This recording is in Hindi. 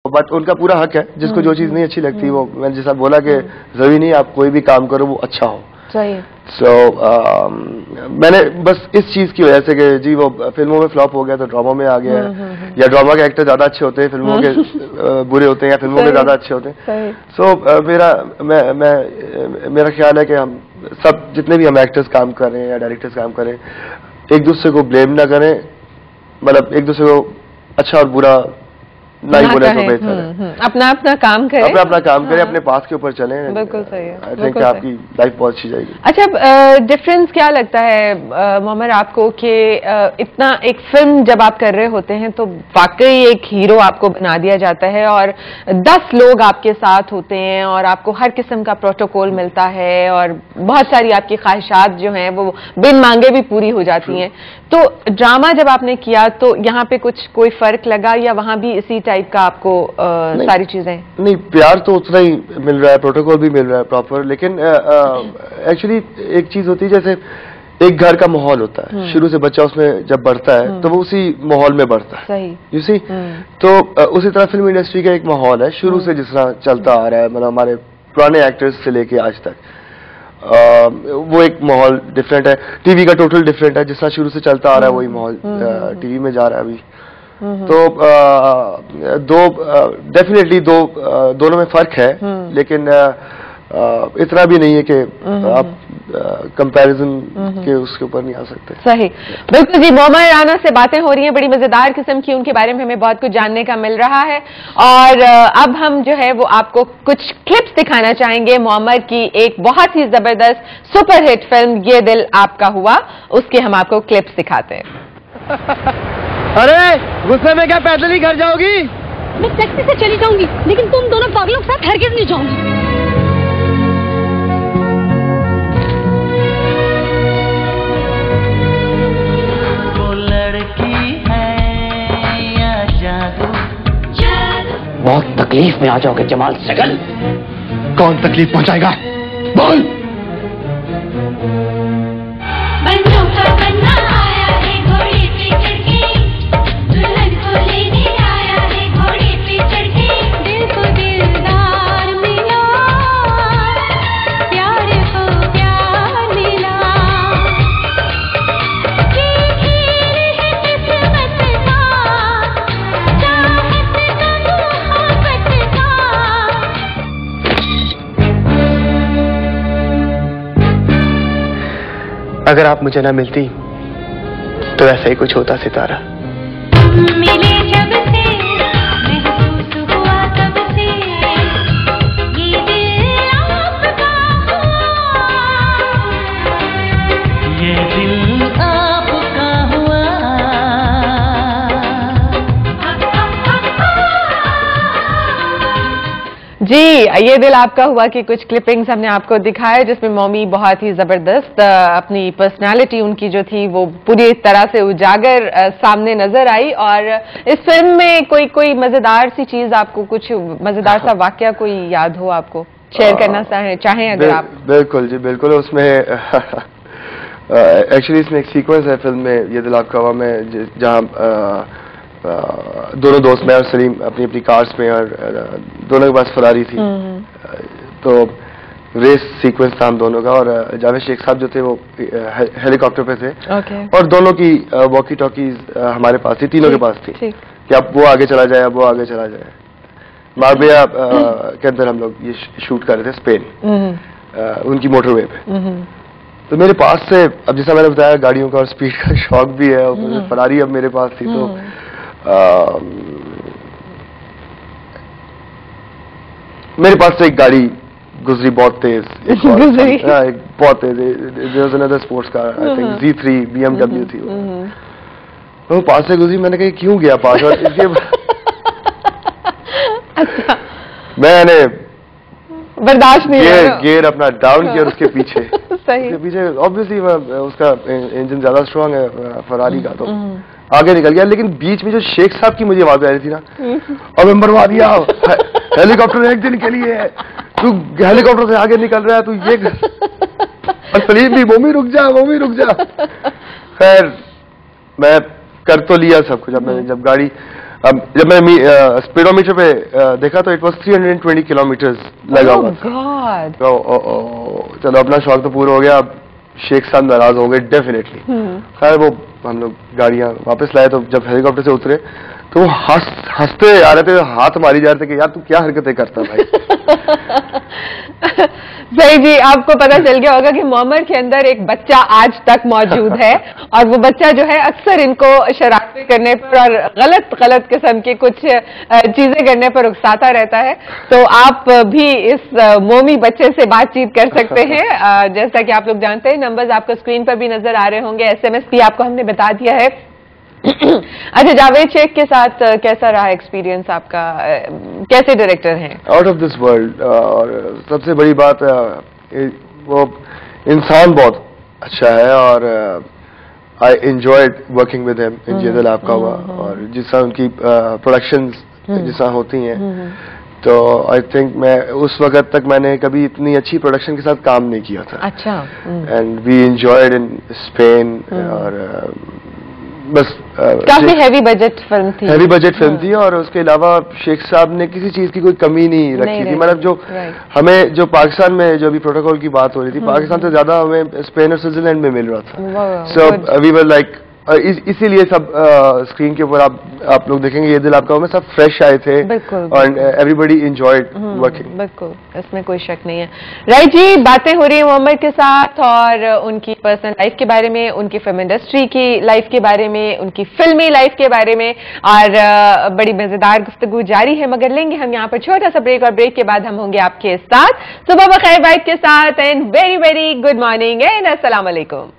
बट उनका पूरा हक है, जिसको जो चीज नहीं अच्छी लगती वो, मैंने जैसा बोला कि जरूरी नहीं आप कोई भी काम करो वो अच्छा हो। सही। मैंने बस इस चीज की वजह से कि जी वो फिल्मों में फ्लॉप हो गया तो ड्रामा में आ गया है, या ड्रामा के एक्टर ज्यादा अच्छे होते हैं, फिल्मों के बुरे होते हैं, या फिल्मों के ज्यादा अच्छे होते हैं। मेरा ख्याल है कि हम सब जितने भी हम एक्टर्स काम कर रहे हैं या डायरेक्टर्स काम कर रहे हैं, एक दूसरे को ब्लेम ना करें, मतलब एक दूसरे को अच्छा और बुरा नहीं बोले तो बेहतर है। अपना अपना काम करें, अपना काम करें, अपने पास के ऊपर चलें। बिल्कुल सही है। आई थिंक आपकी लाइफ बहुत अच्छी जाएगी। अच्छा, डिफरेंस क्या लगता है मोहम्मद आपको कि इतना एक फिल्म जब आप कर रहे होते हैं तो वाकई एक हीरो आपको बना दिया जाता है और 10 लोग आपके साथ होते हैं और आपको हर किस्म का प्रोटोकॉल मिलता है और बहुत सारी आपकी ख्वाहिशात जो हैं वो बिन मांगे भी पूरी हो जाती हैं, तो ड्रामा जब आपने किया तो यहाँ पे कोई फर्क लगा या वहां भी इसी टाइप का आपको सारी चीजें? नहीं, प्यार तो उतना ही मिल रहा है, प्रोटोकॉल भी मिल रहा है प्रॉपर, लेकिन एक्चुअली एक चीज होती है जैसे एक घर का माहौल होता है, शुरू से बच्चा उसमें जब बढ़ता है तो वो उसी माहौल में बढ़ता है। सही। यू सी, तो उसी तरह फिल्म इंडस्ट्री का एक माहौल है शुरू से जिस तरह चलता आ रहा है, मतलब हमारे पुराने एक्टर्स से लेके आज तक वो एक माहौल डिफरेंट है। टीवी का टोटल डिफरेंट है, जिस तरह शुरू से चलता आ रहा है वही माहौल टीवी में जा रहा है अभी। तो डेफिनेटली दोनों में फर्क है, लेकिन इतना भी नहीं है कि आप कंपैरिजन के उसके ऊपर नहीं आ सकते। सही, बिल्कुल जी। मोहम्मद राना से बातें हो रही हैं, बड़ी मजेदार किस्म की, उनके बारे में हमें बहुत कुछ जानने का मिल रहा है और अब हम जो है वो आपको कुछ क्लिप्स दिखाना चाहेंगे मोहम्मद की एक बहुत ही जबरदस्त सुपरहिट फिल्म ये दिल आपका हुआ, उसके हम आपको क्लिप्स दिखाते हैं। अरे गुस्से में क्या पैदल ही घर जाओगी? मैं टैक्सी से चली जाऊंगी, लेकिन तुम दोनों पागलों के साथ हरगिज नहीं जाऊंगी। वो लड़की है या जादू? बहुत तकलीफ में आ जाओगे जमाल सगल। कौन तकलीफ पहुंचाएगा? बोल। अगर आप मुझे ना मिलती तो ऐसा ही कुछ होता सितारा। मिले जब से महसूस हुआ तब से ये दिल आपका हुआ, ये दिल आपका हुआ। जी, ये दिल आपका हुआ कि कुछ क्लिपिंग्स हमने आपको दिखाया जिसमें मौमी बहुत ही जबरदस्त अपनी पर्सनालिटी उनकी जो थी वो पूरी तरह से उजागर सामने नजर आई। और इस फिल्म में कोई मजेदार सी चीज आपको, कुछ मजेदार सा वाकया कोई याद हो आपको शेयर करना चाहें अगर आप? बिल्कुल जी, बिल्कुल। उसमें एक्चुअली इसमें एक सीक्वेंस है फिल्म में ये दिल आपका हुआ में जहाँ दोनों दोस्त, मैं और सलीम, अपनी अपनी कार्स में, और दोनों के पास फरारी थी, तो रेस सीक्वेंस था हम दोनों का, और जावेद शेख साहब जो थे वो हेलीकॉप्टर पे थे, और दोनों की वॉकी टॉकीज हमारे पास थी, तीनों के पास थी कि अब वो आगे चला जाए, अब वो आगे चला जाए। मारबिया के अंदर हम लोग ये शूट कर रहे थे स्पेन, उनकी मोटरवे पे। तो मेरे पास से, अब जैसा मैंने बताया गाड़ियों का और स्पीड का शौक भी है, और फरारी अब मेरे पास थी, तो मेरे पास से एक गाड़ी गुजरी बहुत तेज, एक बहुत तेज, another sports car, I think Z3 BMW थी वो पास से गुजरी। मैंने कहा क्यों गया पास, और इसके अच्छा, मैंने बर्दाश्त नहीं गियर अपना डाउन किया और उसके पीछे सही। उसके पीछे ऑब्वियसली उसका इंजन ज्यादा स्ट्रांग है फरारी का, तो आगे निकल गया। लेकिन बीच में जो शेख साहब की मुझे आवाज आ रही थी ना, अब मैं मरवा दिया, हेलीकॉप्टर एक दिन के लिए तू हेलीकॉप्टर से आगे निकल रहा है, तू ये और सलीम भी वो भी रुक जा। खैर मैं कर तो लिया सब कुछ। अब मैंने जब गाड़ी अब जब मैं स्पीडोमीटर पे देखा तो इट वाज 320 किलोमीटर लगा हुआ था। गॉड। तो चलो अपना शौक तो पूरा हो गया। अब शेख साहब नाराज हो गए डेफिनेटली। खैर वो हम लोग गाड़ियां वापस लाए तो जब हेलीकॉप्टर से उतरे तो वो हंसते आ रहे थे, हाथ मारी जा रहे थे कि यार तू क्या हरकतें करता भाई। सही जी, आपको पता चल गया होगा कि मोहम्मद के अंदर एक बच्चा आज तक मौजूद है और वो बच्चा जो है अक्सर इनको शरारतें करने पर और गलत किस्म की कुछ चीजें करने पर उकसाता रहता है। तो आप भी इस मोमी बच्चे से बातचीत कर सकते हैं। जैसा कि आप लोग जानते हैं, नंबर्स आपको स्क्रीन पर भी नजर आ रहे होंगे, SMS भी आपको हमने बता दिया है। अच्छा, जावेद शेख के साथ कैसा रहा एक्सपीरियंस आपका? कैसे डायरेक्टर हैं? Out of this world. और सबसे बड़ी बात वो इंसान बहुत अच्छा है और I enjoyed working with him in ये दिल आपका हुआ। और जिस तरह उनकी प्रोडक्शंस जिस तरह होती हैं तो आई थिंक मैं उस वक्त तक मैंने कभी इतनी अच्छी प्रोडक्शन के साथ काम नहीं किया था। अच्छा। And we enjoyed in Spain. और बस काफी हैवी बजट फिल्म थी। हैवी बजट फिल्म थी और उसके अलावा शेख साहब ने किसी चीज की कोई कमी नहीं रखी थी। मतलब जो हमें जो पाकिस्तान में जो अभी प्रोटोकॉल की बात हो रही थी, पाकिस्तान से ज्यादा हमें स्पेन और स्विट्जरलैंड में मिल रहा था। सो वी वर लाइक इसीलिए सब स्क्रीन के ऊपर आप लोग देखेंगे ये दिल आपका में सब फ्रेश आए थे और एवरीबडी एंजॉयड वर्किंग। बिल्कुल, इसमें कोई शक नहीं है। राइट जी, बातें हो रही है मोहम्मद के साथ और उनकी पर्सनल लाइफ के बारे में, उनकी फिल्म इंडस्ट्री की लाइफ के बारे में, उनकी फिल्मी लाइफ के बारे में और बड़ी मजेदार गुफ्तगू जारी है। मगर लेंगे हम यहाँ पर छोटा सा ब्रेक और ब्रेक के बाद हम होंगे आपके साथ सुबह बखैर वाइब के साथ। And very very good morning and अस्सलाम वालेकुम।